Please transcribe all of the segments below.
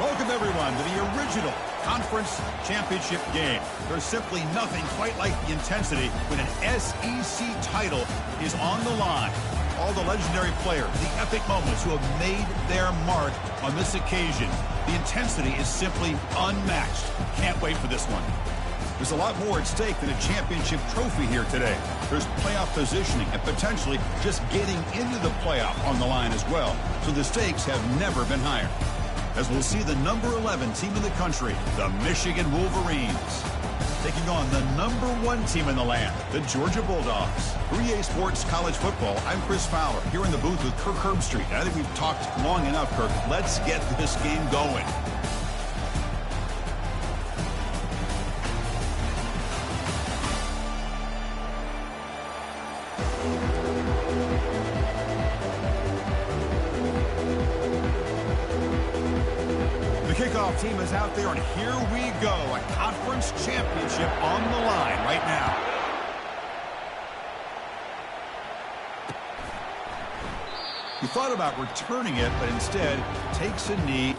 Welcome, everyone, to the original conference championship game. There's simply nothing quite like the intensity when an SEC title is on the line. All the legendary players, the epic moments who have made their mark on this occasion. The intensity is simply unmatched. Can't wait for this one. There's a lot more at stake than a championship trophy here today. There's playoff positioning and potentially just getting into the playoff on the line as well. So the stakes have never been higher. As we'll see the number 11 team in the country, the Michigan Wolverines, taking on the number 1 team in the land, the Georgia Bulldogs. For EA Sports College Football, I'm Chris Fowler, here in the booth with Kirk Herbstreit. I think we've talked long enough, Kirk. Let's get this game going. Kickoff team is out there, and here we go. A conference championship on the line right now. He thought about returning it, but instead takes a knee.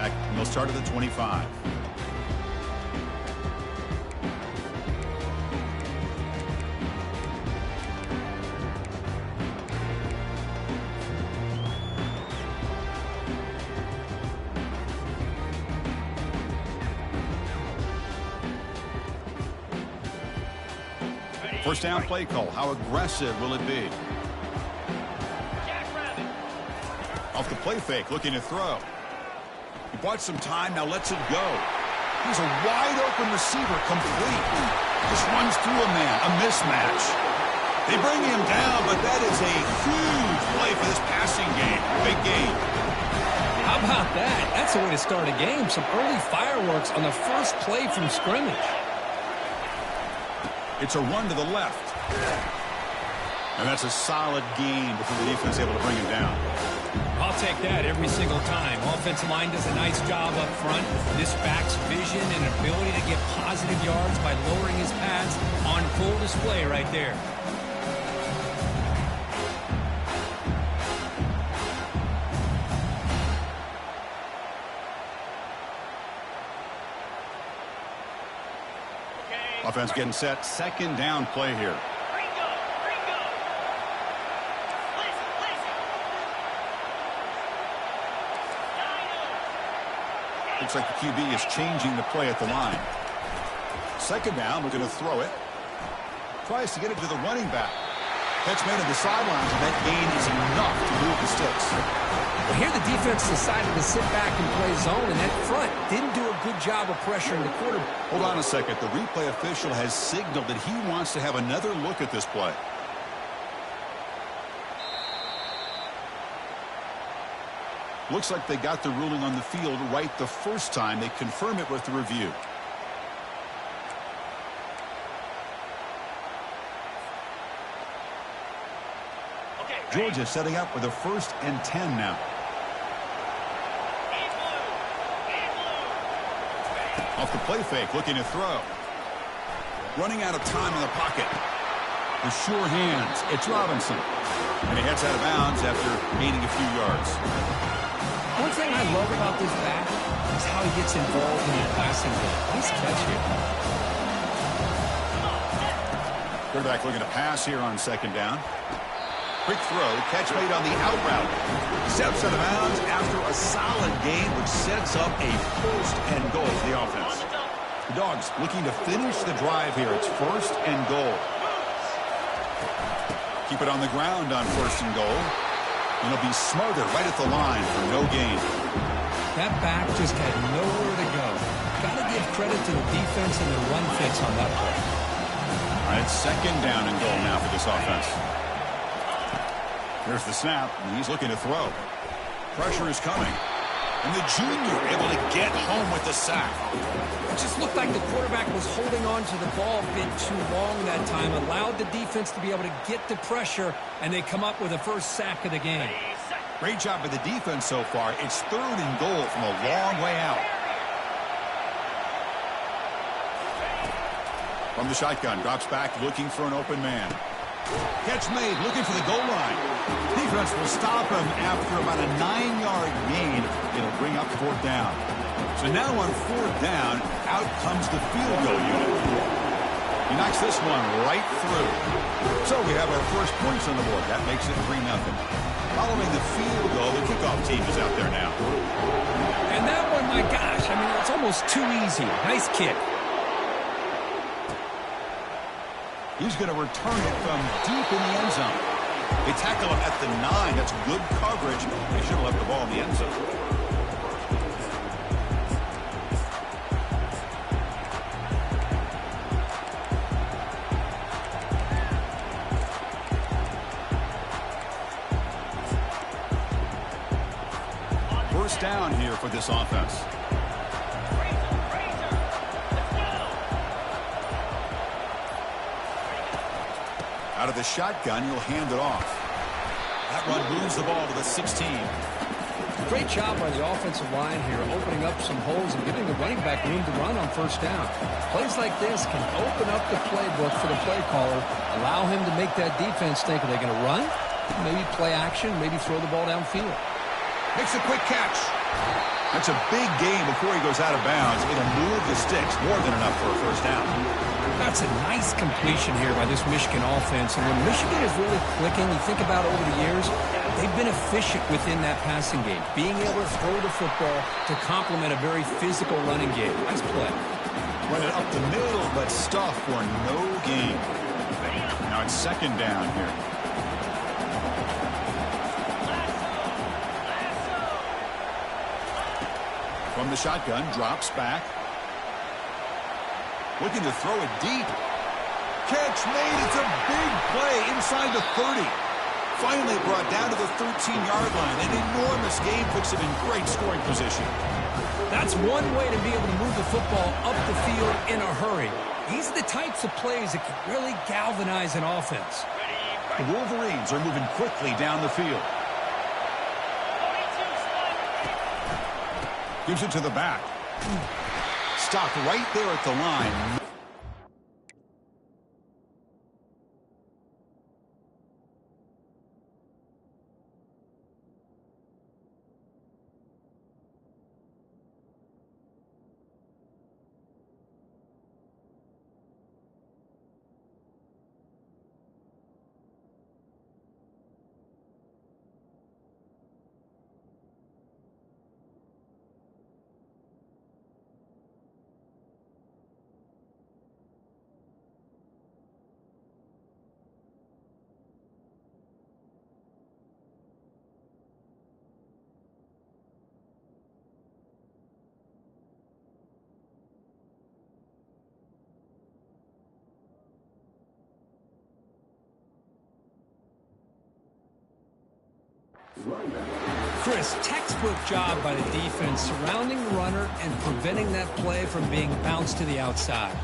back, and they'll start at the 25. First down play call. How aggressive will it be? Off the play fake, looking to throw. He bought some time, now lets it go. He's a wide open receiver, complete. Just runs through a man, a mismatch. They bring him down, but that is a huge play for this passing game. Big game. How about that? That's the way to start a game. Some early fireworks on the first play from scrimmage. It's a run to the left. And that's a solid gain before the defense is able to bring him down. I'll take that every single time. Offensive line does a nice job up front. This back's vision and ability to get positive yards by lowering his pads on full display right there. Offense getting set. Second down play here. Looks like the QB is changing the play at the line. Second down, we're going to throw it. Tries to get it to the running back. Catch made on the sidelines, and that gain is enough to move the sticks. Well, here the defense decided to sit back and play zone, and that front didn't do a good job of pressuring the quarterback. Hold on a second. The replay official has signaled that he wants to have another look at this play. Looks like they got the ruling on the field right the first time. They confirm it with the review. Georgia setting up with a 1st and 10 now. Off the play fake, looking to throw. Running out of time in the pocket. With sure hands, it's Robinson. And he heads out of bounds after gaining a few yards. One thing I love about this back is how he gets involved in the passing game. Nice catch here. Quarterback looking to pass here on second down. Quick throw, catch made on the out route. Steps out of bounds after a solid gain, which sets up a 1st and goal for the offense. The Dogs looking to finish the drive here. It's 1st and goal. Keep it on the ground on 1st and goal. And he'll be smothered right at the line for no gain. That back just had nowhere to go. Got to give credit to the defense and the run fits on that play. All right, 2nd down and goal now for this offense. Here's the snap, and he's looking to throw. Pressure is coming. And the junior able to get home with the sack. It just looked like the quarterback was holding on to the ball a bit too long that time. Allowed the defense to be able to get the pressure, and they come up with the first sack of the game. Great job by the defense so far. It's 3rd and goal from a long way out. From the shotgun, drops back, looking for an open man. Catch made, looking for the goal line. Defense will stop him after about a 9-yard gain. It'll bring up 4th down. So now on 4th down, out comes the field goal unit. He knocks this one right through. So we have our first points on the board. That makes it 3-0. Following the field goal, the kickoff team is out there now. And that one, my gosh, I mean, it's almost too easy. Nice kick. He's going to return it from deep in the end zone. They tackle him at the 9. That's good coverage. They should have left the ball in the end zone. First down here for this offense. Out of the shotgun, you'll hand it off. That run moves the ball to the 16. Great job by the offensive line here, opening up some holes and giving the running back room to run on 1st down. Plays like this can open up the playbook for the play caller, allow him to make that defense think, are they going to run? Maybe play action, maybe throw the ball downfield. Makes a quick catch. That's a big gain before he goes out of bounds. It'll move the sticks, more than enough for a first down. That's a nice completion here by this Michigan offense. And when Michigan is really clicking, you think about over the years, they've been efficient within that passing game, being able to throw the football to complement a very physical running game. Nice play. Running up the middle, but stuffed for no gain. Now it's second down here. From the shotgun, drops back. Looking to throw it deep. Catch made. It's a big play inside the 30. Finally brought down to the 13-yard line. An enormous gain puts him in great scoring position. That's one way to be able to move the football up the field in a hurry. These are the types of plays that can really galvanize an offense. The Wolverines are moving quickly down the field. Gives it to the back. Stopped right there at the line. Chris, textbook job by the defense surrounding the runner and preventing that play from being bounced to the outside.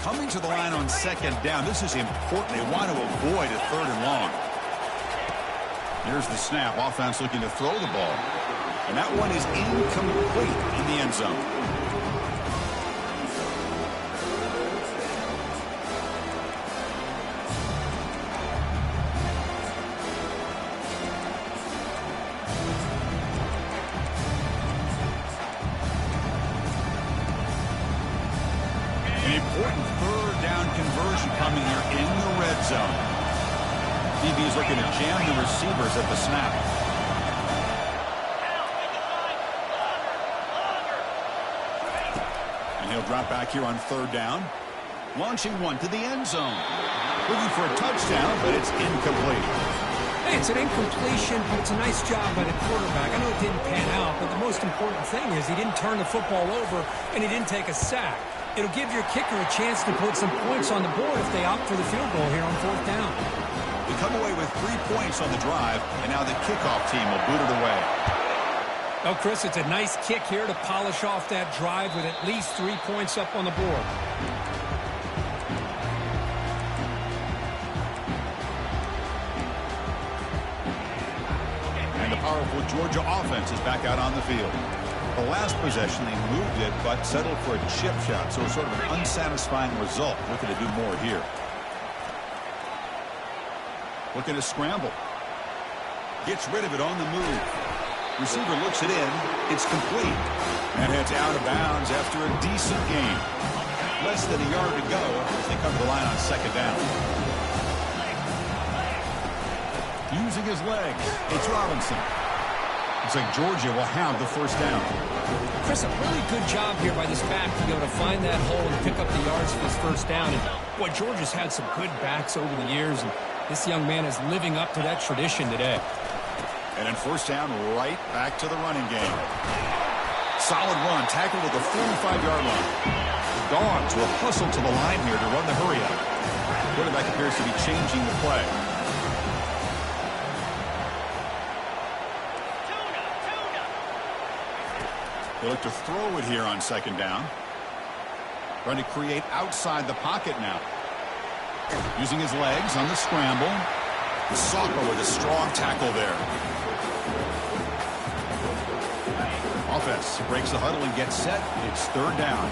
Coming to the line on second down. This is important. They want to avoid a third and long. Here's the snap. Offense looking to throw the ball. And that one is incomplete in the end zone. Important third down conversion coming here in the red zone. DB is looking to jam the receivers at the snap. And he'll drop back here on third down. Launching one to the end zone. Looking for a touchdown, but it's incomplete. Hey, it's an incompletion, but it's a nice job by the quarterback. I know it didn't pan out, but the most important thing is he didn't turn the football over and he didn't take a sack. It'll give your kicker a chance to put some points on the board if they opt for the field goal here on fourth down. We come away with 3 points on the drive, and now the kickoff team will boot it away. Oh, Chris, it's a nice kick here to polish off that drive with at least 3 points up on the board. And the powerful Georgia offense is back out on the field. The last possession, they moved it, but settled for a chip shot, so it's sort of an unsatisfying result. Looking to do more here. Looking to scramble. Gets rid of it on the move. Receiver looks it in. It's complete. And heads out of bounds after a decent gain. Less than a yard to go as they come to the line on second down. Using his legs, it's Robinson. Looks like Georgia will have the first down. Chris, a really good job here by this back to be able to find that hole and pick up the yards for his first down. And boy, Georgia's had some good backs over the years, and this young man is living up to that tradition today. And in first down, right back to the running game. Solid run, tackled at the 45-yard line. Dogs will hustle to the line here to run the hurry up. Quarterback appears to be changing the play. They look to throw it here on second down. Trying to create outside the pocket now. Using his legs on the scramble. Soccer with a strong tackle there. Offense breaks the huddle and gets set. It's third down.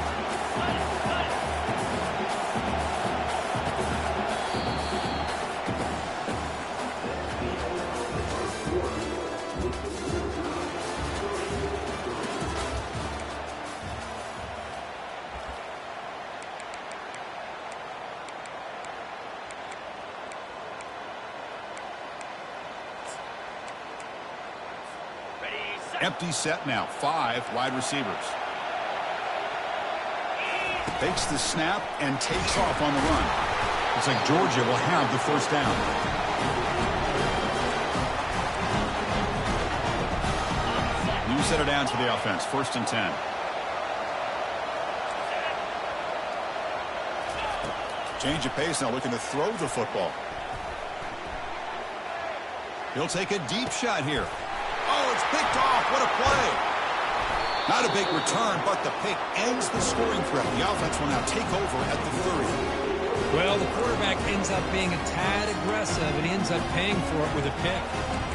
Empty set now. 5 wide receivers. Takes the snap and takes off on the run. Looks like Georgia will have the first down. New set of downs for the offense. 1st and 10. Change of pace now, looking to throw the football. He'll take a deep shot here. Oh, it's picked off. What a play. Not a big return, but the pick ends the scoring threat. The offense will now take over at the 30. Well, the quarterback ends up being a tad aggressive, and he ends up paying for it with a pick.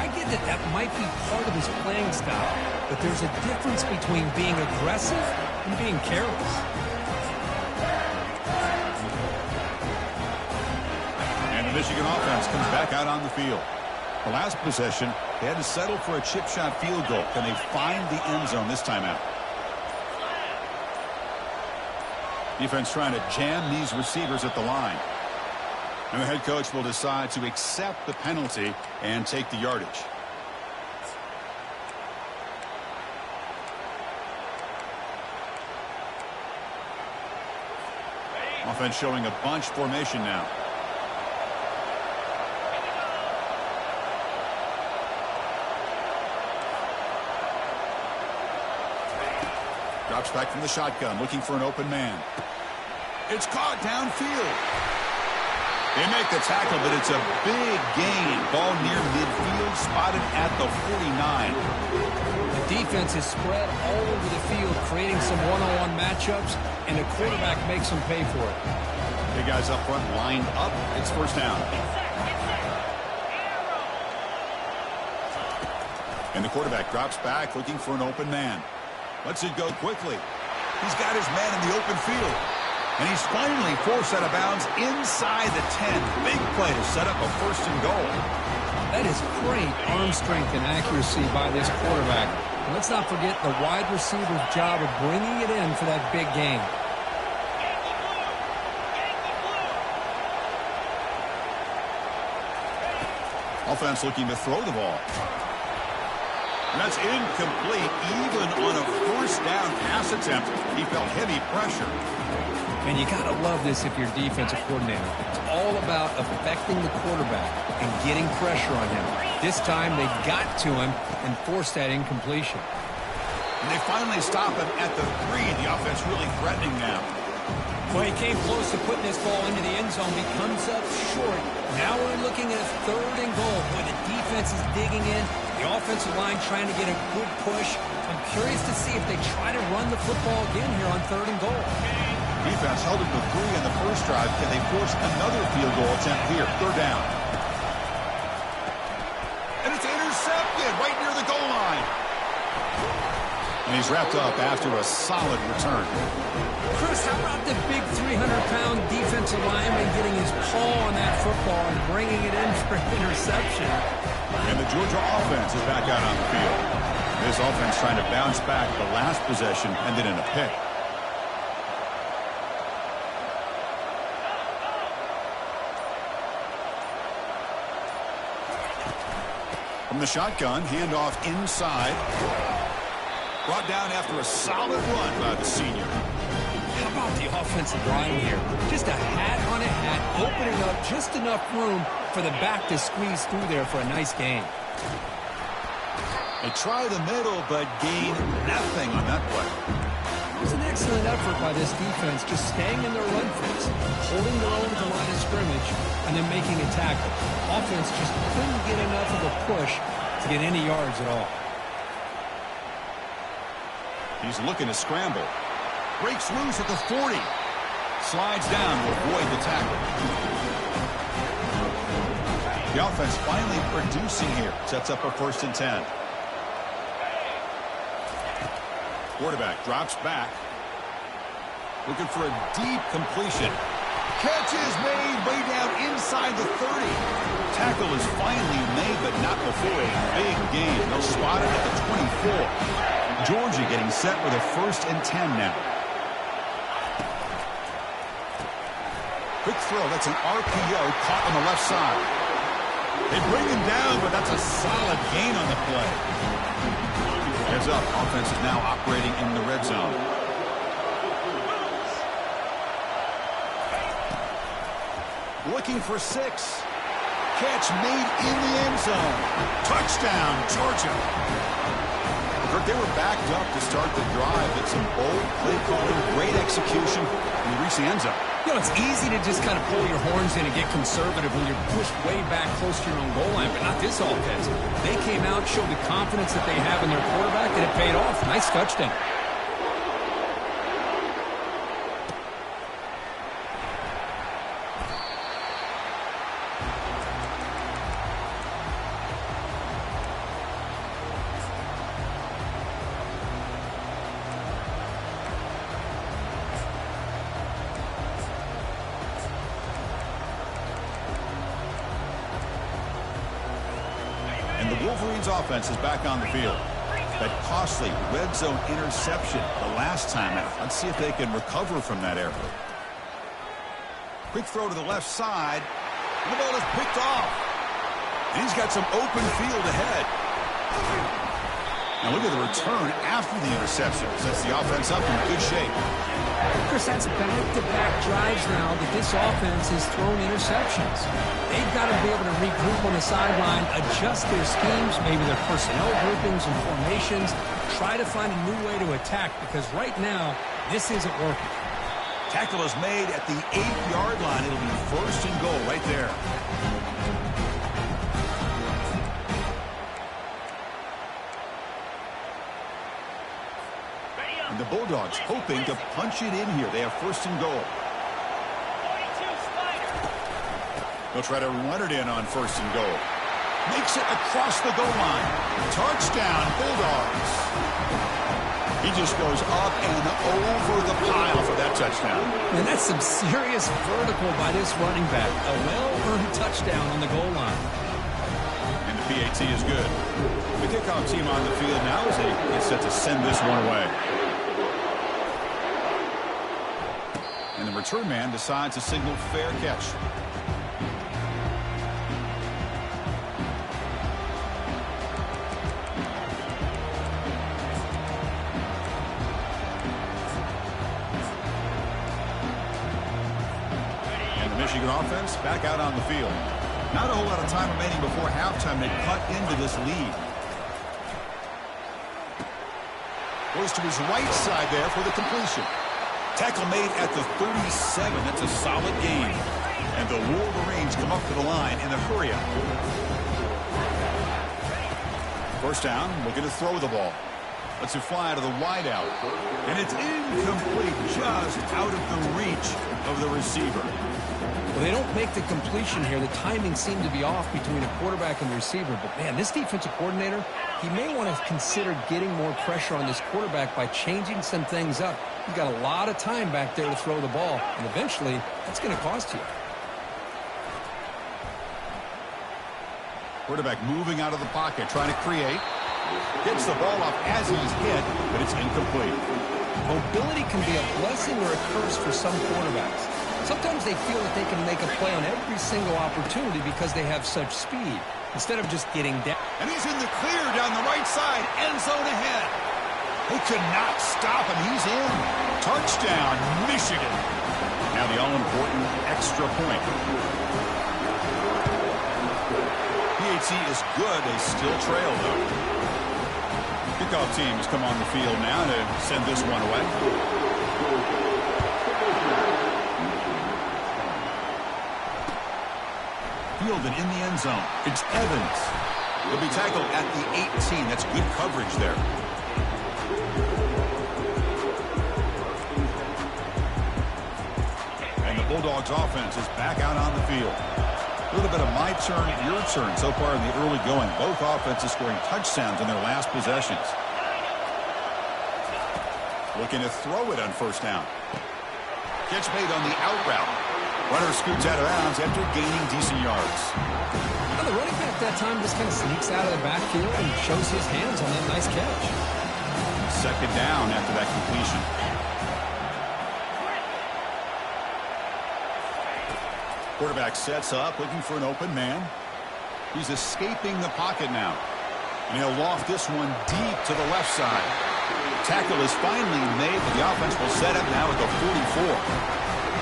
I get that that might be part of his playing style, but there's a difference between being aggressive and being careless. And the Michigan offense comes back out on the field. The last possession, they had to settle for a chip shot field goal. Can they find the end zone this time out? Defense trying to jam these receivers at the line. And the head coach will decide to accept the penalty and take the yardage. Offense showing a bunch formation now. Drops back from the shotgun, looking for an open man. It's caught downfield. They make the tackle, but it's a big gain. Ball near midfield, spotted at the 49. The defense is spread all over the field, creating some one-on-one matchups, and the quarterback makes them pay for it. Big guys up front lined up. It's 1st down. And the quarterback drops back, looking for an open man. Lets it go quickly. He's got his man in the open field. And he's finally forced out of bounds inside the 10. Big play to set up a 1st and goal. That is great arm strength and accuracy by this quarterback. And let's not forget the wide receiver's job of bringing it in for that big game. Offense looking to throw the ball. And that's incomplete, even on a 1st down pass attempt. He felt heavy pressure. And you got to love this if you're a defensive coordinator. It's all about affecting the quarterback and getting pressure on him. This time they got to him and forced that incompletion. And they finally stop him at the 3. The offense really threatening now. Well, he came close to putting this ball into the end zone. He comes up short. Now we're looking at a 3rd and goal. When the defense is digging in, the offensive line trying to get a good push. I'm curious to see if they try to run the football again here on 3rd and goal. Defense held it to 3 on the first drive. Can they force another field goal attempt here? 3rd down. And it's intercepted right near the goal line. And he's wrapped up after a solid return. Chris, how about the big 300-pound defensive lineman getting his paw on that football and bringing it in for an interception? And the Georgia offense is back out on the field. This offense trying to bounce back. The last possession ended in a pick. From the shotgun, handoff inside. Brought down after a solid run by the senior. How about the offensive line here? Just a hat on a hat, opening up just enough room for the back to squeeze through there for a nice gain. They try the middle, but gain nothing on that play. It was an excellent effort by this defense, just staying in their run fence, holding their own at the line of scrimmage, and then making a tackle. Offense just couldn't get enough of a push to get any yards at all. He's looking to scramble. Breaks loose at the 40. Slides down to avoid the tackle. The offense finally producing here. Sets up a 1st and 10. Quarterback drops back. Looking for a deep completion. Catch is made way down inside the 30. Tackle is finally made, but not before a big gain. They'll spot it at the 24. Georgia getting set with a 1st and 10 now. Quick throw. That's an RPO caught on the left side. They bring him down, but that's a solid gain on the play. Heads up, offense is now operating in the red zone. Looking for 6. Catch made in the end zone. Touchdown, Georgia. Kirk, they were backed up to start the drive. It's some bold play calling, great execution, and they reach the end zone. You know, it's easy to just kind of pull your horns in and get conservative when you're pushed way back close to your own goal line, but not this offense. They came out, showed the confidence that they have in their quarterback, and it paid off. Nice touchdown. Wolverines offense is back on the field. That costly red zone interception the last time out. Let's see if they can recover from that error. Quick throw to the left side. And the ball is picked off. And he's got some open field ahead. Now look at the return after the interception. Sets the offense up in good shape. Chris, that's back-to-back drives now that this offense has thrown interceptions. They've got to be able to regroup on the sideline, adjust their schemes, maybe their personnel groupings and formations, try to find a new way to attack, because right now, this isn't working. Tackle is made at the 8-yard line. It'll be first and goal right there. And the Bulldogs hoping to punch it in here. They have first and goal. They'll try to run it in on first and goal. Makes it across the goal line. Touchdown, Bulldogs. He just goes up and over the pile for that touchdown. And that's some serious vertical by this running back. A well-earned touchdown on the goal line. And the PAT is good. The kickoff team on the field now as they get set to send this one away. And the return man decides to signal fair catch. And the Michigan offense back out on the field. Not a whole lot of time remaining before halftime. They cut into this lead. Goes to his right side there for the completion. Tackle made at the 37. That's a solid gain. And the Wolverines come up to the line in a hurry-up. First down, looking to throw the ball. Lets it fly to the wideout. And it's incomplete, just out of the reach of the receiver. Well, they don't make the completion here. The timing seemed to be off between a quarterback and the receiver. But, man, this defensive coordinator, he may want to consider getting more pressure on this quarterback by changing some things up. You've got a lot of time back there to throw the ball, and eventually that's going to cost you. Quarterback moving out of the pocket, trying to create. Gets the ball off as he's hit, but it's incomplete. Mobility can be a blessing or a curse for some quarterbacks. Sometimes they feel that they can make a play on every single opportunity because they have such speed, instead of just getting down. And he's in the clear down the right side, end zone ahead. They could not stop him. He's in. Touchdown, Michigan. Now the all-important extra point. PAT is good. They still trail, though. Kickoff team has come on the field now to send this one away. Fielded in the end zone. It's Evans. He'll be tackled at the 18. That's good coverage there. And the Bulldogs offense is back out on the field. A little bit of my turn, your turn so far in the early going. Both offenses scoring touchdowns in their last possessions. Looking to throw it on first down. Catch made on the out route. Runner scoots out of bounds after gaining decent yards. Well, the running back that time just kind of sneaks out of the backfield and shows his hands on that nice catch. Second down after that completion. Quarterback sets up, looking for an open man. He's escaping the pocket now. And he'll loft this one deep to the left side. Tackle is finally made, but the offense will set up now at the 44.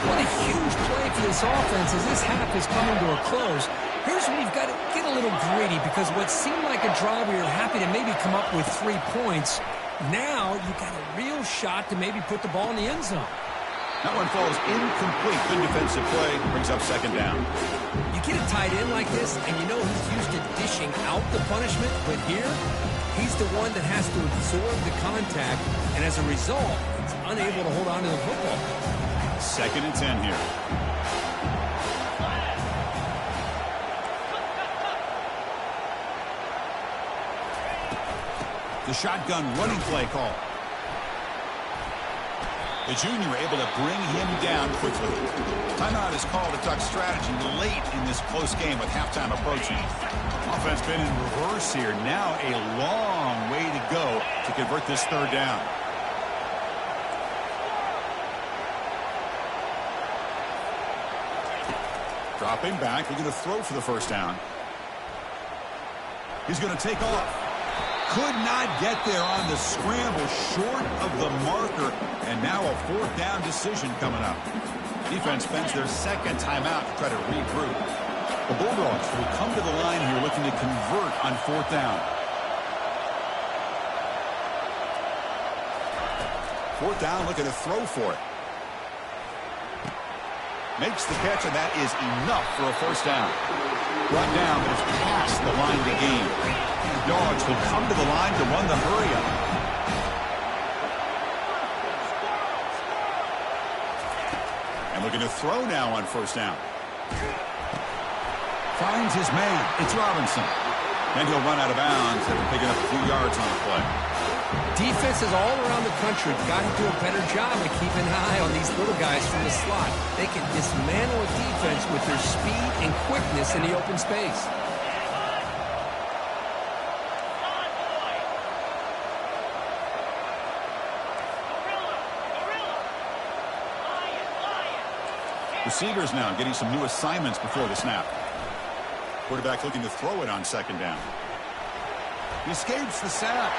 What a huge play for this offense as this half is coming to a close. Here's where you've got to get a little greedy, because what seemed like a drive where you're happy to maybe come up with 3 points, now you've got a real shot to maybe put the ball in the end zone. That one falls incomplete. Good defensive play. Brings up second down. You get a tight end like this, and you know he's used to dishing out the punishment, but here, he's the one that has to absorb the contact, and as a result, he's unable to hold on to the football. 2nd and 10 here. The shotgun running play call. The junior able to bring him down quickly. Timeout is called to talk strategy late in this close game with halftime approaching. Offense been in reverse here. Now a long way to go to convert this 3rd down. Dropping back, looking to throw for the 1st down. He's going to take off. Could not get there on the scramble, short of the marker, and now a 4th down decision coming up. Defense spends their 2nd timeout to try to regroup. The Bulldogs will come to the line here looking to convert on 4th down. 4th down, looking to throw for it. Makes the catch, and that is enough for a 1st down. Brought down, but it's past the line to gain. The Dogs will come to the line to run the hurry-up. And looking to throw now on 1st down. Finds his man. It's Robinson. And he'll run out of bounds after picking up a few yards on the play. Defenses all around the country got to do a better job of keeping an eye on these little guys from the slot. They can dismantle a defense with their speed and quickness in the open space. Receivers now getting some new assignments before the snap. Quarterback looking to throw it on 2nd down. He escapes the sack.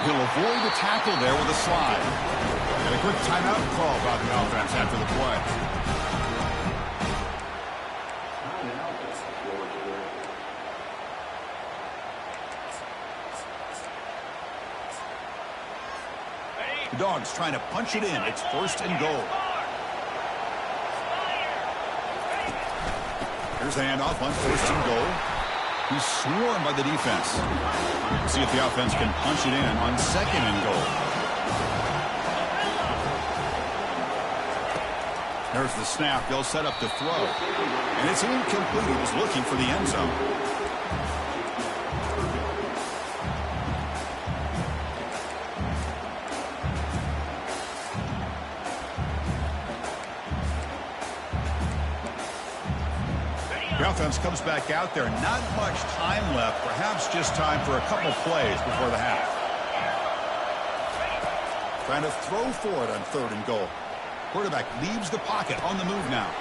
He'll avoid the tackle there with a slide. And a quick timeout call by the offense after the play. The Dogs trying to punch it in. It's 1st and goal. Here's the handoff on 1st and goal. He's swarmed by the defense. See if the offense can punch it in on 2nd and goal. There's the snap. They'll set up the throw. And it's incomplete. He was looking for the end zone. The offense comes back out there. Not much time left. Perhaps just time for a couple plays before the half. Trying to throw for it on 3rd and goal. Quarterback leaves the pocket on the move now.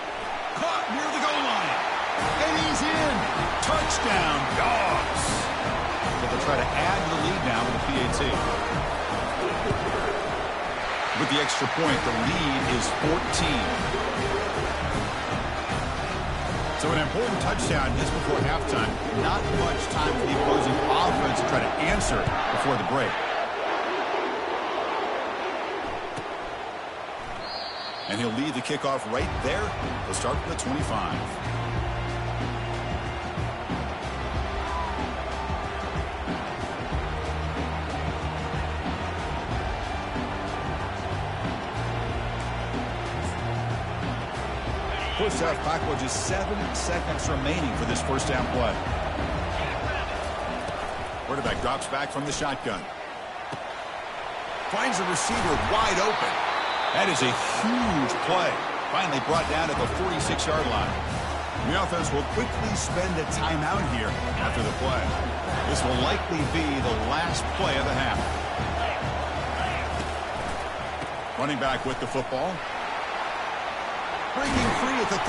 Caught near the goal line. And he's in. Touchdown, Dogs. But they'll try to add the lead now with the PAT. With the extra point, the lead is 14. So an important touchdown just before halftime. Not much time for the opposing offense to try to answer before the break. And he'll lead the kickoff right there. He'll start from the 25. First half clock with just 7 seconds remaining for this 1st down play. Quarterback drops back from the shotgun. Finds the receiver wide open. That is a huge play. Finally brought down at the 46-yard line. The offense will quickly spend a timeout here after the play. This will likely be the last play of the half. Running back with the football. Breaking free at the 35.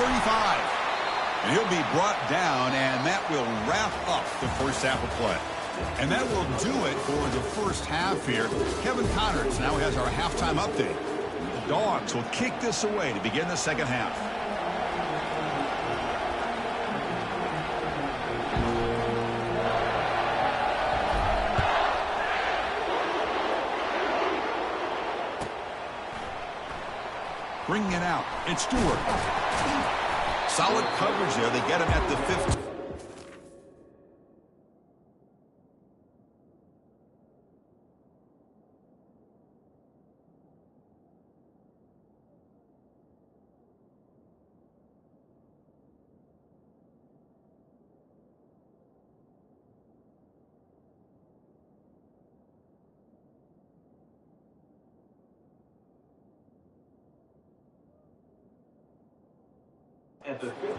And he'll be brought down, and that will wrap up the first half of play. And that will do it for the first half here. Kevin Connors now has our halftime update. The Dogs will kick this away to begin the second half. Bringing it out, it's Stewart. Solid coverage there. They get him at the 15.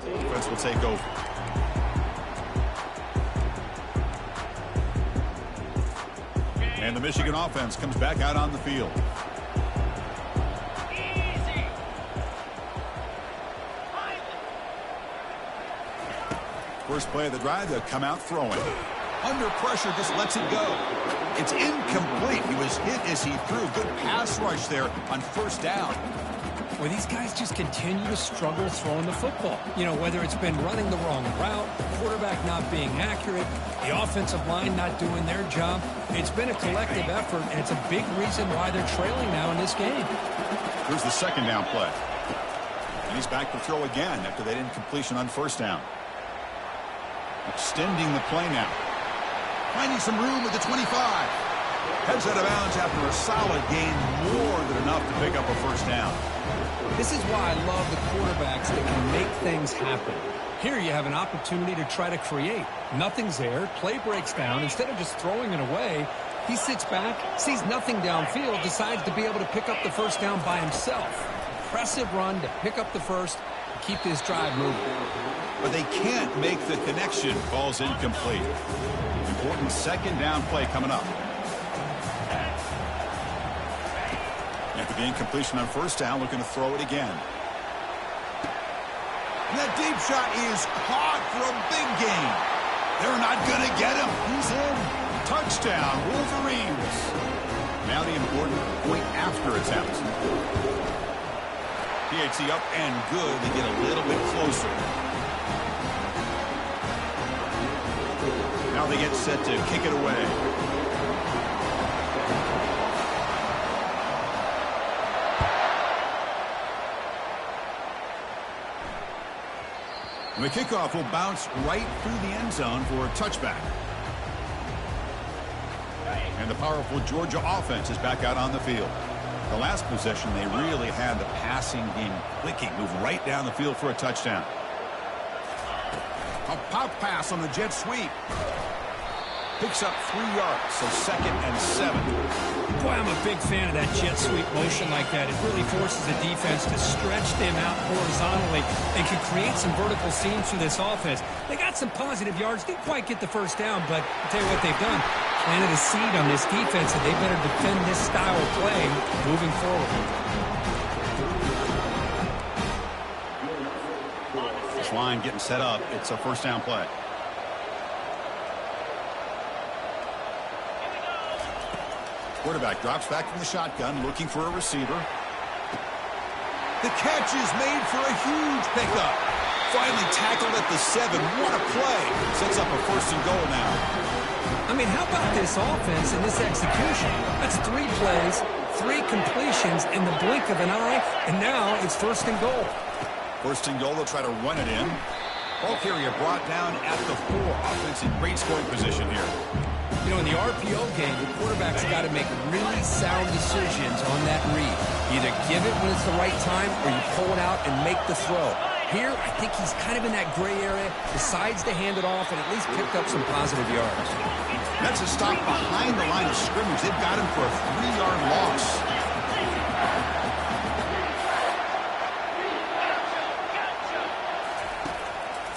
Defense will take over. And the Michigan offense comes back out on the field. First play of the drive, they'll come out throwing. Under pressure, just lets it go. It's incomplete. He was hit as he threw. Good pass rush there on first down. Well, these guys just continue to struggle throwing the football. You know, whether it's been running the wrong route, the quarterback not being accurate, the offensive line not doing their job. It's been a collective effort, and it's a big reason why they're trailing now in this game. Here's the second down play. And he's back to throw again after that incompletion on first down. Extending the play now. Finding some room at the 25. Heads out of bounds after a solid gain, more than enough to pick up a first down. This is why I love the quarterbacks that can make things happen. Here you have an opportunity to try to create. Nothing's there. Play breaks down. Instead of just throwing it away, he sits back, sees nothing downfield, decides to be able to pick up the first down by himself. Impressive run to pick up the first, keep this drive moving. But they can't make the connection. Ball's incomplete. Important second down play coming up. After the incompletion on first down, looking to throw it again. And that deep shot is caught for a big gain. They're not going to get him. He's in. Touchdown, Wolverines. Now the important point after attempt. PAT up and good. They get a little bit closer. Now they get set to kick it away. The kickoff will bounce right through the end zone for a touchback. And the powerful Georgia offense is back out on the field. The last possession, they really had the passing game clicking, move right down the field for a touchdown. A pop pass on the jet sweep. Picks up 3 yards, so 2nd and 7. Boy, I'm a big fan of that jet sweep motion like that. It really forces the defense to stretch them out horizontally and can create some vertical seams for this offense. They got some positive yards, didn't quite get the first down, but I'll tell you what they've done. Planted a seed on this defense, and they better defend this style of play moving forward. This line getting set up. It's a first down play. Quarterback drops back from the shotgun, looking for a receiver. The catch is made for a huge pickup. Finally tackled at the 7. What a play. Sets up a first and goal now. I mean, how about this offense and this execution? That's 3 plays, 3 completions in the blink of an eye, and now it's first and goal. First and goal, they'll try to run it in. Ball carrier brought down at the 4. Offense in great scoring position here. You know, in the RPO game, the quarterback's got to make really sound decisions on that read. Either give it when it's the right time or you pull it out and make the throw. Here, I think he's kind of in that gray area, decides to hand it off and at least picked up some positive yards. That's a stop behind the line of scrimmage. They've got him for a 3-yard loss.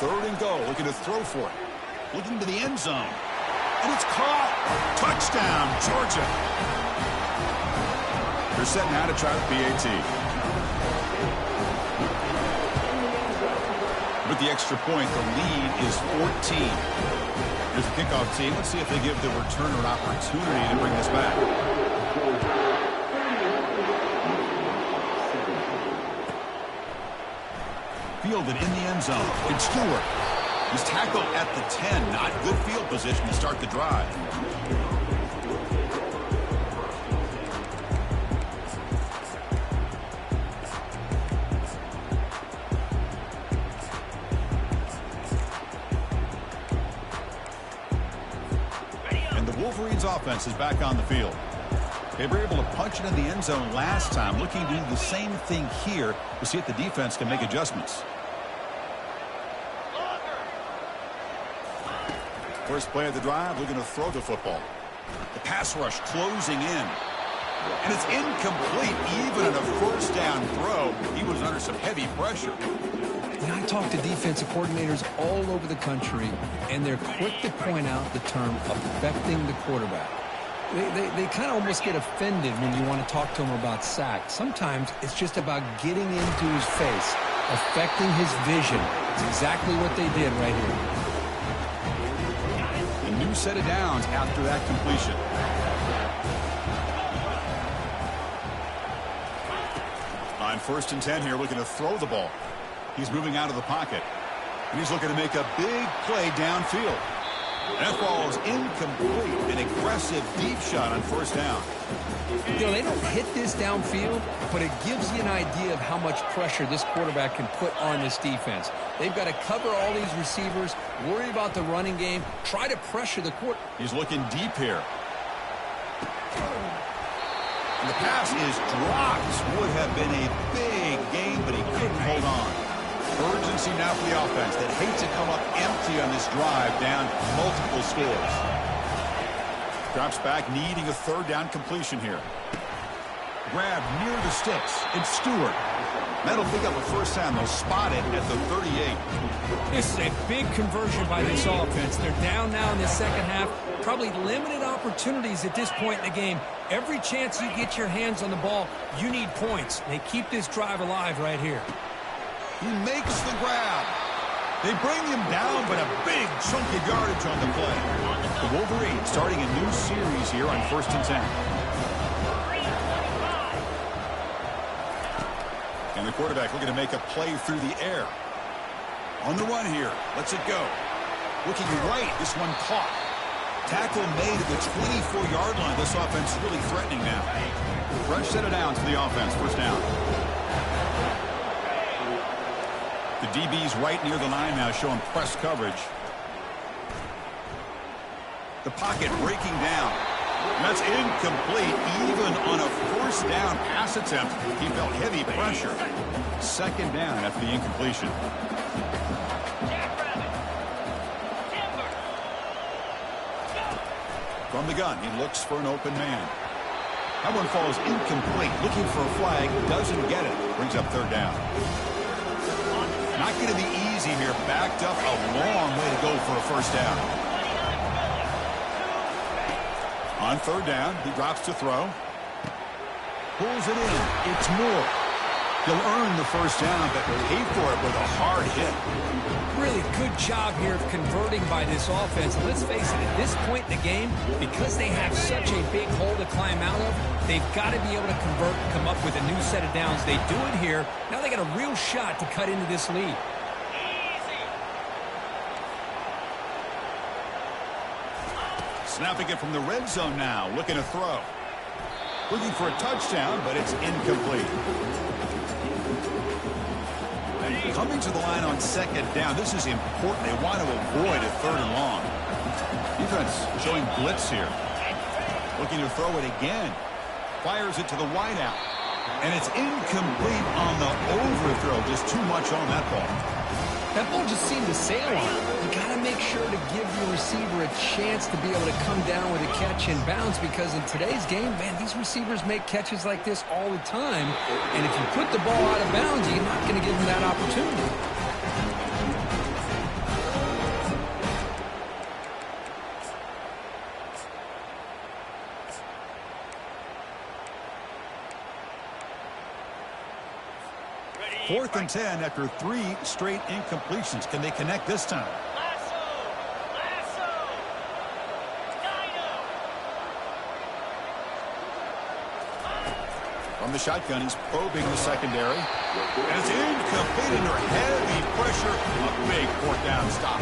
Third and goal, looking to throw for it. Looking to the end zone. And it's caught. Touchdown, Georgia. They're set now to try the PAT. with the extra point. The lead is 14. Here's the kickoff team. Let's see if they give the returner an opportunity to bring this back. Fielded in the end zone. It's Stewart. He's tackled at the 10. Not good field position to start the drive. Wolverines offense is back on the field. They were able to punch it in the end zone last time. Looking to do the same thing here to see if the defense can make adjustments. First play of the drive, looking to throw the football. The pass rush closing in. And it's incomplete. Even in a first down throw, he was under some heavy pressure. And I talk to defensive coordinators all over the country, and they're quick to point out the term affecting the quarterback. They kind of almost get offended when you want to talk to them about sacks. Sometimes it's just about getting into his face, affecting his vision. It's exactly what they did right here. A new set of downs after that completion. On 1st and 10 here, looking to throw the ball. He's moving out of the pocket. And he's looking to make a big play downfield. That ball is incomplete. An aggressive deep shot on 1st down. You know, they don't hit this downfield, but it gives you an idea of how much pressure this quarterback can put on this defense. They've got to cover all these receivers, worry about the running game, try to pressure the quarterback. He's looking deep here. And the pass is dropped. This would have been a big game, but he couldn't hold on. Urgency now for the offense that hates to come up empty on this drive, down multiple scores. Drops back, needing a 3rd down completion here. Grab near the sticks. It's Stewart. That'll pick up a 1st down. They'll spot it at the 38. This is a big conversion by this offense. They're down now in the second half. Probably limited opportunities at this point in the game. Every chance you get your hands on the ball, you need points. They keep this drive alive right here. He makes the grab. They bring him down, but a big chunk of yardage on the play. The Wolverines starting a new series here on 1st and 10. And the quarterback looking to make a play through the air. On the run here. Lets it go. Looking right. This one caught. Tackle made at the 24-yard line. This offense really threatening now. Fresh set of downs for the offense. 1st down. The DB's right near the line now, showing press coverage. The pocket breaking down. That's incomplete. Even on a 1st down pass attempt, he felt heavy pressure. 2nd down after the incompletion. From the gun, he looks for an open man. That one falls incomplete. Looking for a flag, doesn't get it. Brings up 3rd down. Not going to be easy here. Backed up a long way to go for a 1st down. On 3rd down, he drops to throw. Pulls it in. It's Moore. He'll earn the 1st down, but pay for it with a hard hit. Really good job here of converting by this offense. And let's face it, at this point in the game, because they have such a big hole to climb out of, they've got to be able to convert and come up with a new set of downs. They do it here. Now they got a real shot to cut into this lead. Snapping it from the red zone now, looking to throw. Looking for a touchdown, but it's incomplete. And coming to the line on 2nd down, this is important. They want to avoid a 3rd and long. Defense showing blitz here. Looking to throw it again. Fires it to the wideout. And it's incomplete on the overthrow. Just too much on that ball. That ball just seemed to sail on. You got to make sure to give your receiver a chance to be able to come down with a catch and bounce, because in today's game, man, these receivers make catches like this all the time. And if you put the ball out of bounds, you're not going to give them that opportunity. 4th and 10 after 3 straight incompletions. Can they connect this time? From the shotgun, he's probing the secondary. And it's incomplete under heavy pressure. A big 4th down stop.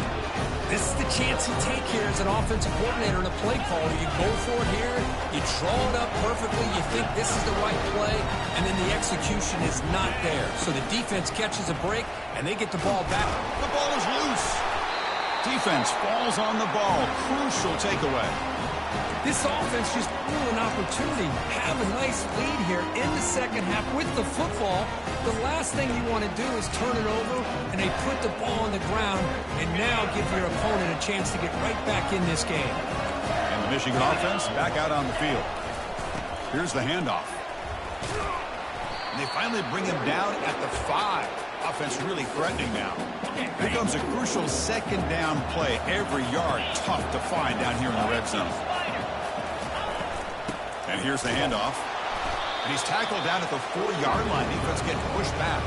This is the chance you take here as an offensive coordinator and a play caller. You go for it here. You draw it up perfectly. You think this is the right play, and then the execution is not there. So the defense catches a break, and they get the ball back. The ball is loose. Defense falls on the ball. Crucial takeaway. This offense just blew an opportunity. Have a nice lead here in the second half with the football. The last thing you want to do is turn it over, and they put the ball on the ground and now give your opponent a chance to get right back in this game. And the Michigan offense back out on the field. Here's the handoff. And they finally bring him down at the 5. Offense really threatening now. Here comes a crucial 2nd down play. Every yard tough to find down here in the red zone. And here's the handoff. And he's tackled down at the 4-yard line. Defense getting pushed back.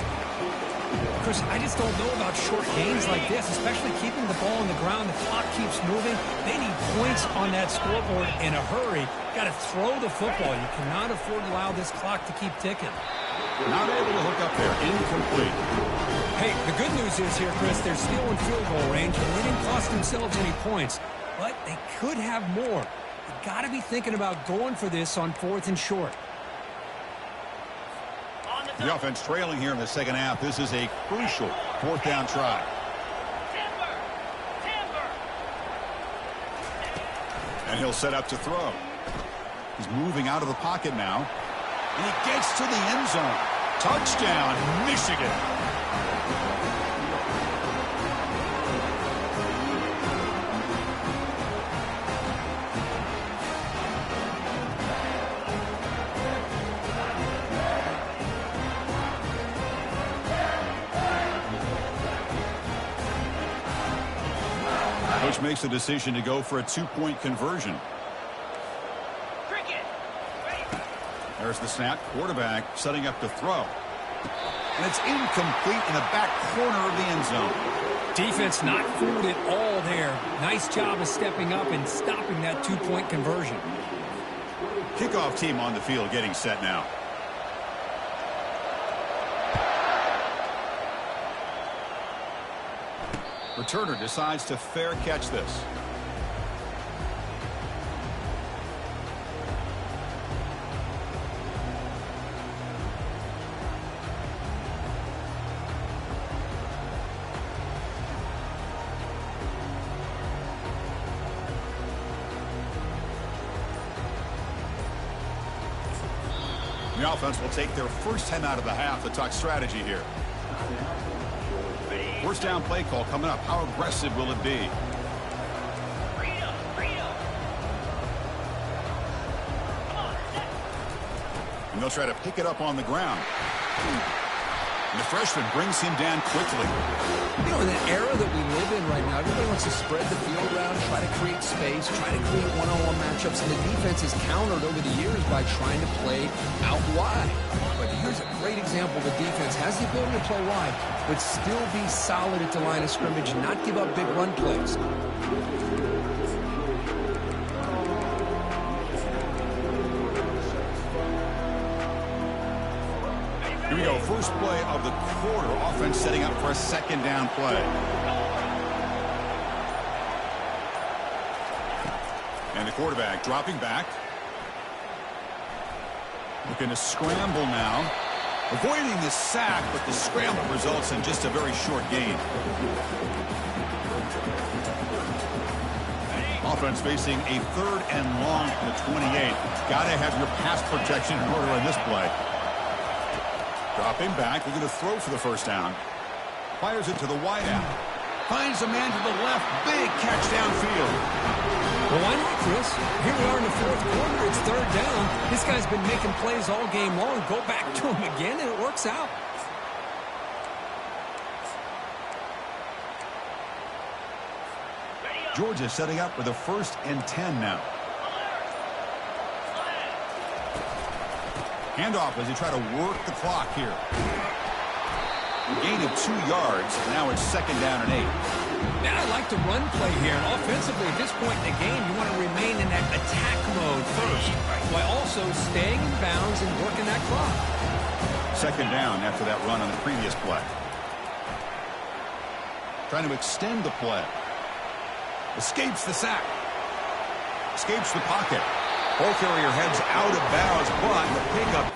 Chris, I just don't know about short gains like this, especially keeping the ball on the ground. The clock keeps moving. They need points on that scoreboard in a hurry. Got to throw the football. You cannot afford to allow this clock to keep ticking. Not able to hook up there. Incomplete. Hey, the good news is here, Chris, they're still in field goal range, and they didn't cost themselves any points. But they could have more. You got to be thinking about going for this on 4th and short. The offense trailing here in the second half. This is a crucial 4th down try. And he'll set up to throw. He's moving out of the pocket now. And he gets to the end zone. Touchdown, Michigan. Coach makes the decision to go for a 2-point conversion. There's the snap. Quarterback setting up to throw. And it's incomplete in the back corner of the end zone. Defense not fooled at all there. Nice job of stepping up and stopping that 2-point conversion. Kickoff team on the field getting set now. Returner decides to fair catch this. The offense will take their first time out of the half to talk strategy here. First down play call coming up. How aggressive will it be? And they'll try to pick it up on the ground. And the freshman brings him down quickly. You know, in the era that we live in right now, everybody wants to spread the field around, try to create space, try to create one-on-one matchups, and the defense is countered over the years by trying to play out wide. But here's a great example. The defense has the ability to play wide, but still be solid at the line of scrimmage and not give up big run plays. Here we go. First play of the quarter. Offense setting up for a 2nd down play. And the quarterback dropping back. Looking to scramble now. Avoiding the sack, but the scramble results in just a very short gain. Offense facing a 3rd and long from the 28. Got to have your pass protection in order in this play. Dropping back, looking to throw for the first down. Fires it to the wideout. Finds a man to the left. Big catch downfield. Well, why not, Chris? Here we are in the 4th quarter. It's 3rd down. This guy's been making plays all game long. Go back to him again, and it works out. Georgia setting up for the 1st and 10 now. Handoff as he try to work the clock here. Gain of 2 yards. Now it's 2nd down and 8. Now I like the run play here. And offensively, at this point in the game, you want to remain in that attack mode first, while also staying in bounds and working that clock. 2nd down after that run on the previous play. Trying to extend the play. Escapes the sack. Escapes the pocket. Ball carrier heads out of bounds, but the pickup.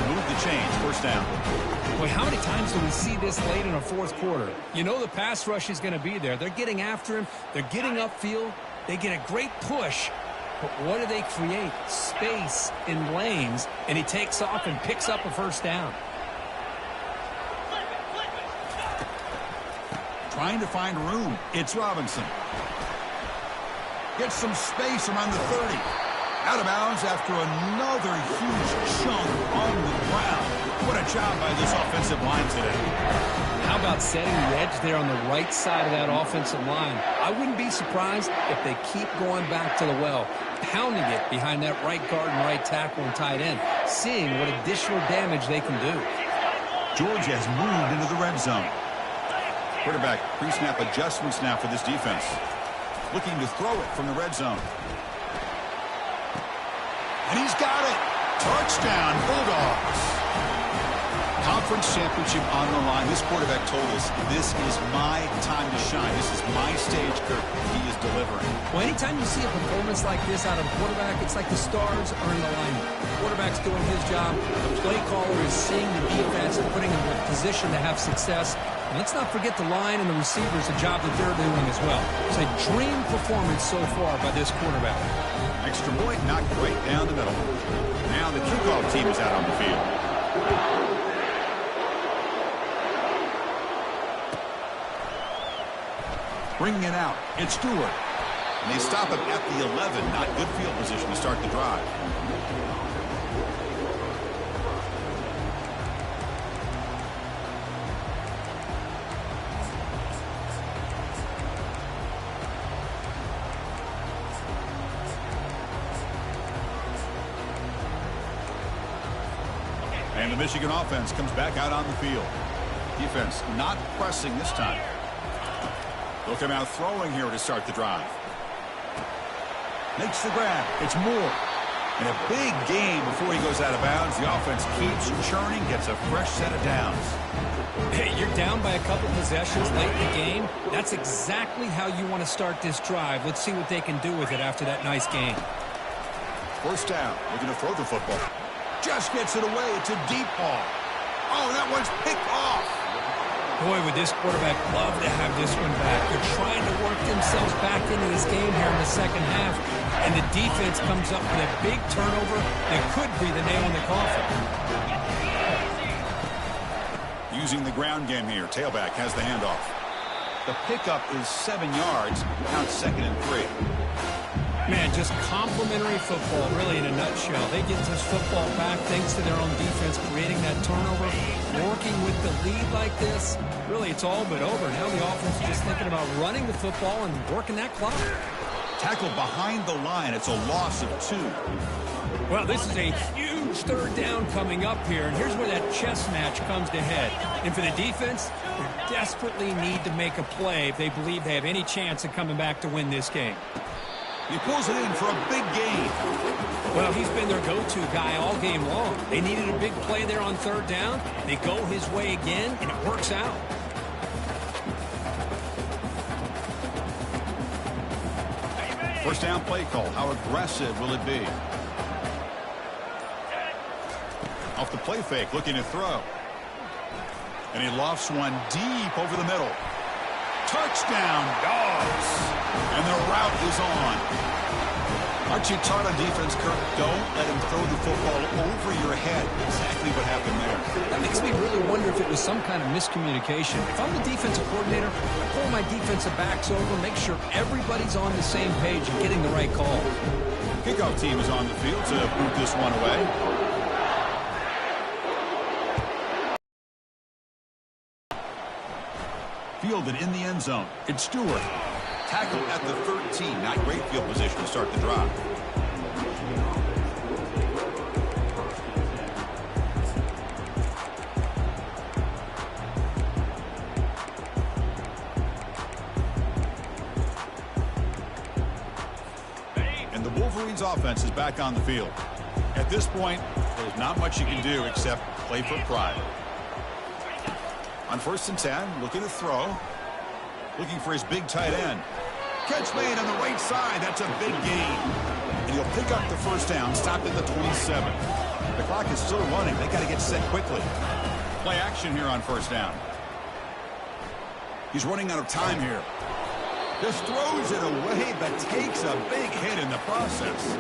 Move the change. 1st down. Boy, how many times do we see this late in a 4th quarter? You know the pass rush is going to be there. They're getting after him. They're getting upfield. They get a great push. But what do they create? Space in lanes. And he takes off and picks up a 1st down. Trying to find room. It's Robinson. Gets some space around the 30. Out of bounds after another huge chunk on the ground. What a job by this offensive line today. How about setting the edge there on the right side of that offensive line? I wouldn't be surprised if they keep going back to the well, pounding it behind that right guard and right tackle and tight end, seeing what additional damage they can do. Georgia has moved into the red zone. Quarterback pre-snap adjustments now for this defense. Looking to throw it from the red zone. And he's got it. Touchdown, Bulldogs. Conference championship on the line. This quarterback told us, this is my time to shine. This is my stage, Kirk. He is delivering. Well, anytime you see a performance like this out of a quarterback, it's like the stars are in alignment. The quarterback's doing his job. The play caller is seeing the defense and putting them in a position to have success. And let's not forget the line and the receivers, the job that they're doing as well. It's a dream performance so far by this quarterback. Extra point, not quite down the middle. Now the kickoff team is out on the field. Bringing it out, it's Stewart. And they stop him at the 11. Not good field position to start the drive. And the Michigan offense comes back out on the field. Defense not pressing this time. They'll come out throwing here to start the drive. Makes the grab. It's Moore. And a big game before he goes out of bounds. The offense keeps churning, gets a fresh set of downs. Hey, you're down by a couple possessions late in the game. That's exactly how you want to start this drive. Let's see what they can do with it after that nice game. 1st down. Looking to throw the football. Just gets it away. It's a deep ball. Oh, that one's picked off. Boy, would this quarterback love to have this one back. They're trying to work themselves back into this game here in the 2nd half. And the defense comes up with a big turnover that could be the nail in the coffin. Using the ground game here. Tailback has the handoff. The pickup is 7 yards. Now it's 2nd and 3. Man, just complimentary football, really, in a nutshell. They get this football back thanks to their own defense, creating that turnover, working with the lead like this. Really, it's all but over. Now the offense is just thinking about running the football and working that clock. Tackle behind the line. It's a loss of 2. Well, this is a huge 3rd down coming up here, and here's where that chess match comes to head. And for the defense, they desperately need to make a play if they believe they have any chance of coming back to win this game. He pulls it in for a big gain. Well, he's been their go-to guy all game long. They needed a big play there on 3rd down. They go his way again, and it works out. first down play call. How aggressive will it be? Off the play fake, looking to throw. And he lofts one deep over the middle. Touchdown, Dogs. And the route is on. Aren't you taught on defense, Kirk? Don't let him throw the football over your head. Exactly what happened there. That makes me really wonder if it was some kind of miscommunication. If I'm the defensive coordinator, I pull my defensive backs over, make sure everybody's on the same page and getting the right call. Kickoff team is on the field to boot this one away. Fielded in the end zone. It's Stewart. Tackled at the 13. Not great field position to start the drive. And the Wolverines offense is back on the field. At this point, there's not much you can do except play for pride. On 1st and 10, looking to throw. Looking for his big tight end. Catch made on the right side. That's a big gain. And he'll pick up the first down, stopped at the 27. The clock is still running. They got to get set quickly. Play action here on 1st down. He's running out of time here. Just throws it away, but takes a big hit in the process.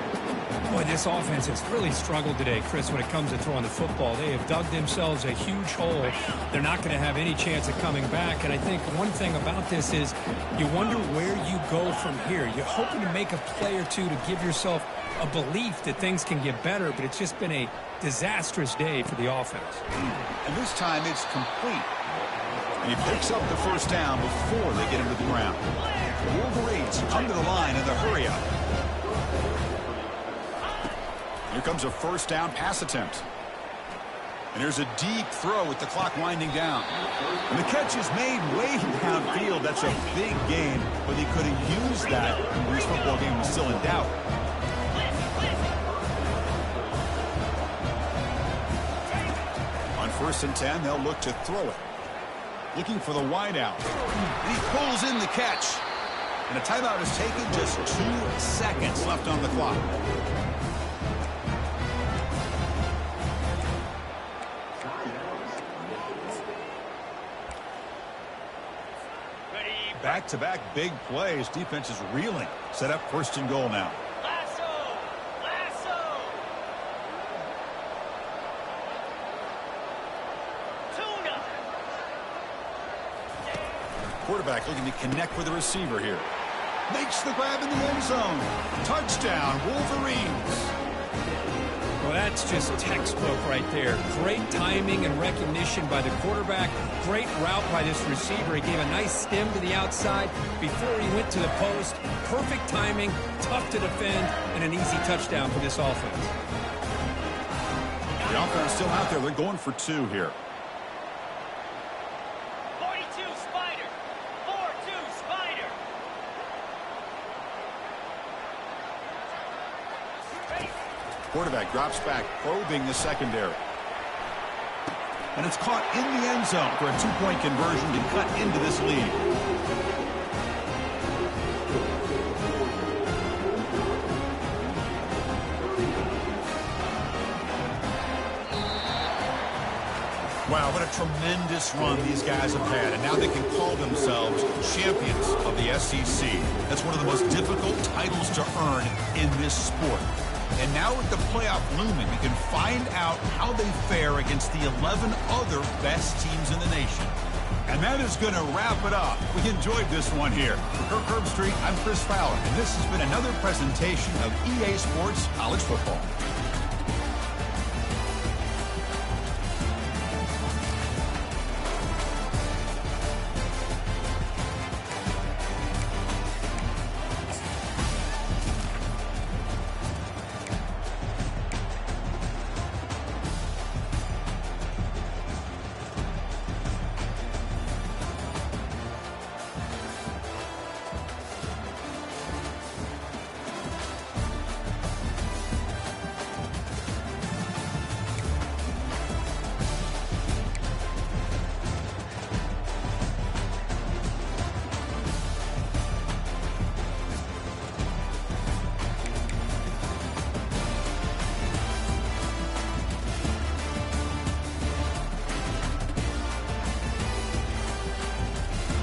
Boy, this offense has really struggled today, Chris, when it comes to throwing the football. They have dug themselves a huge hole. They're not going to have any chance of coming back. And I think one thing about this is you wonder where you go from here. You're hoping to make a play or two to give yourself a belief that things can get better, but it's just been a disastrous day for the offense. And this time it's complete. And he picks up the first down before they get him to the ground. The Wolverines come to the line in the hurry-up. Here comes a first down pass attempt. And there's a deep throw with the clock winding down. And the catch is made way downfield. That's a big gain, but he could have used that when his football game was still in doubt. On 1st and 10, they'll look to throw it. Looking for the wideout. And he pulls in the catch. And a timeout is taken, just 2 seconds left on the clock. Back-to-back big plays. Defense is reeling. Set up 1st and goal now. Quarterback looking to connect with the receiver here. Makes the grab in the end zone. Touchdown, Wolverines. Well, that's just textbook right there. Great timing and recognition by the quarterback. Great route by this receiver. He gave a nice stem to the outside before he went to the post. Perfect timing, tough to defend, and an easy touchdown for this offense. The offense still out there. They're going for 2 here. 42 Spider. 4-2 Spider. Quarterback drops back, probing the secondary. And it's caught in the end zone for a 2-point conversion to cut into this lead. Wow, what a tremendous run these guys have had. And now they can call themselves champions of the SEC. That's one of the most difficult titles to earn in this sport. And now with the playoff looming, we can find out how they fare against the 11 other best teams in the nation. And that is going to wrap it up. We enjoyed this one here. For Kirk Herbstreit, I'm Chris Fowler, and this has been another presentation of EA Sports College Football.